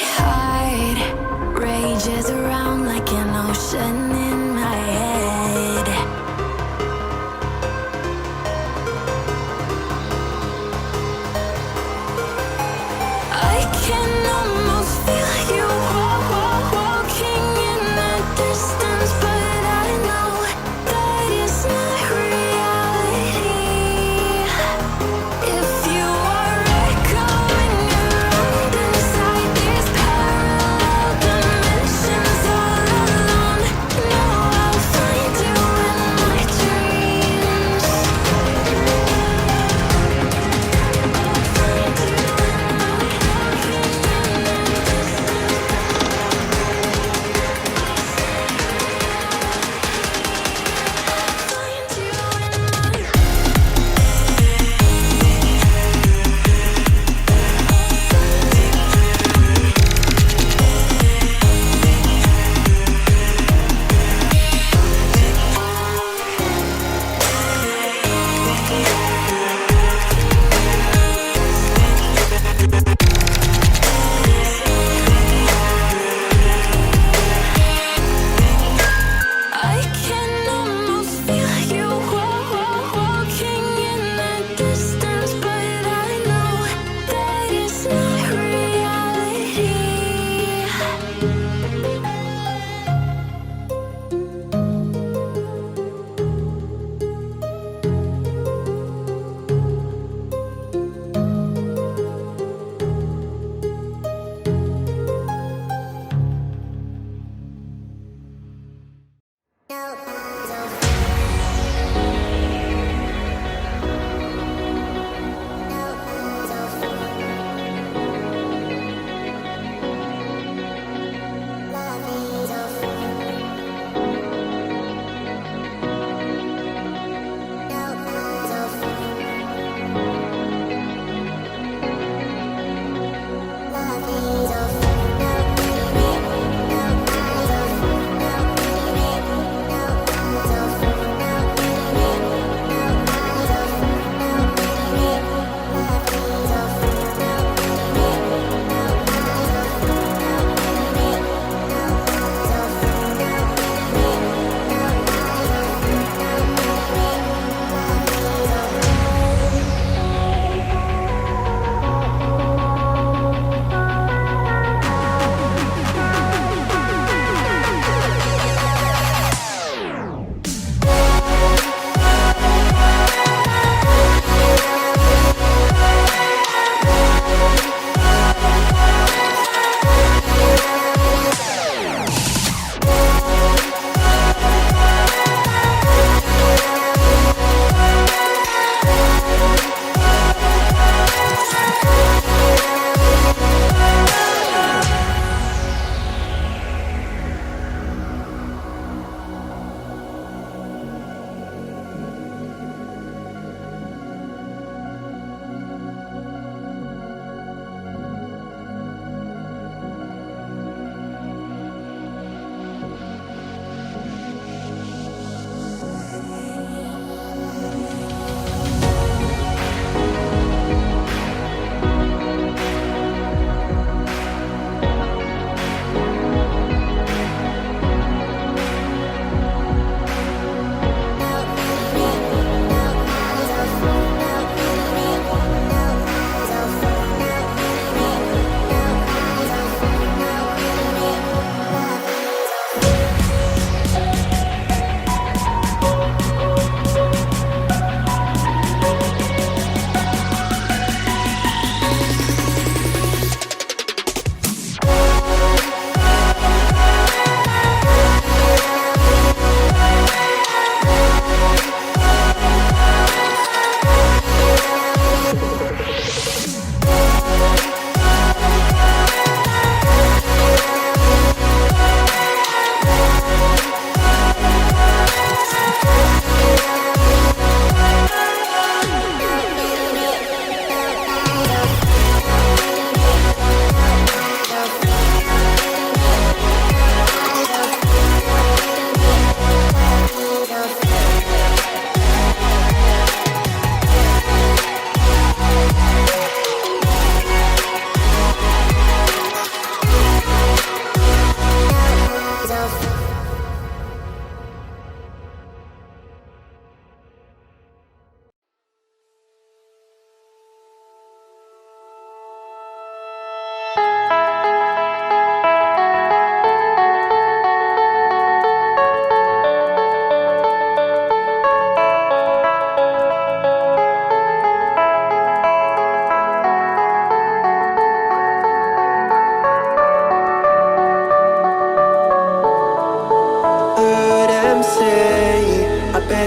heart rages around like an ocean in my head. I can almost feel you walking in the distance, but I know that it's not reality. If you are echoing around inside these parallel dimensions all alone, no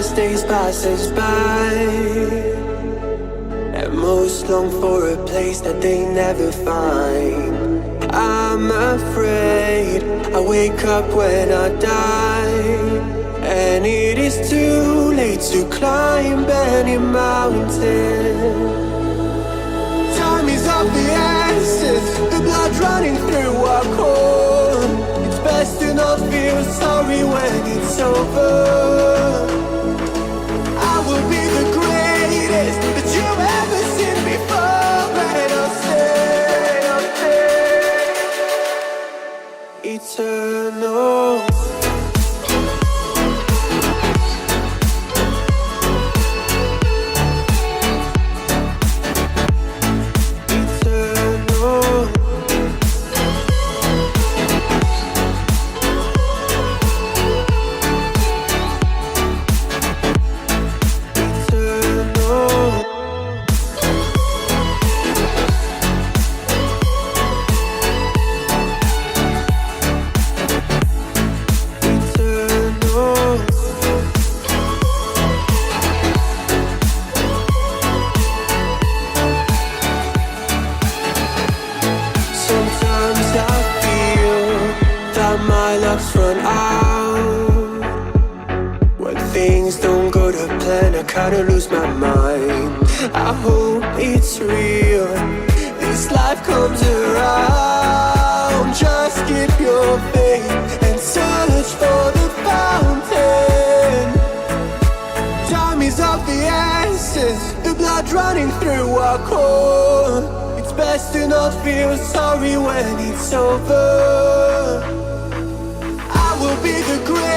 as days pass us by, and most long for a place that they never find. I'm afraid I wake up when I die, and it is too late to climb any mountain. Time is of the essence, the blood running through our core. It's best to not feel sorry when it's over. I will be the greatest that you've ever seen before, and I'll stay eternal. My luck's run out. When things don't go to plan, I kinda lose my mind. I hope it's real, this life comes around. Just keep your faith and search for the fountain. Time is of the essence, the blood running through our core. It's best to not feel sorry when it's over. Will be the greatest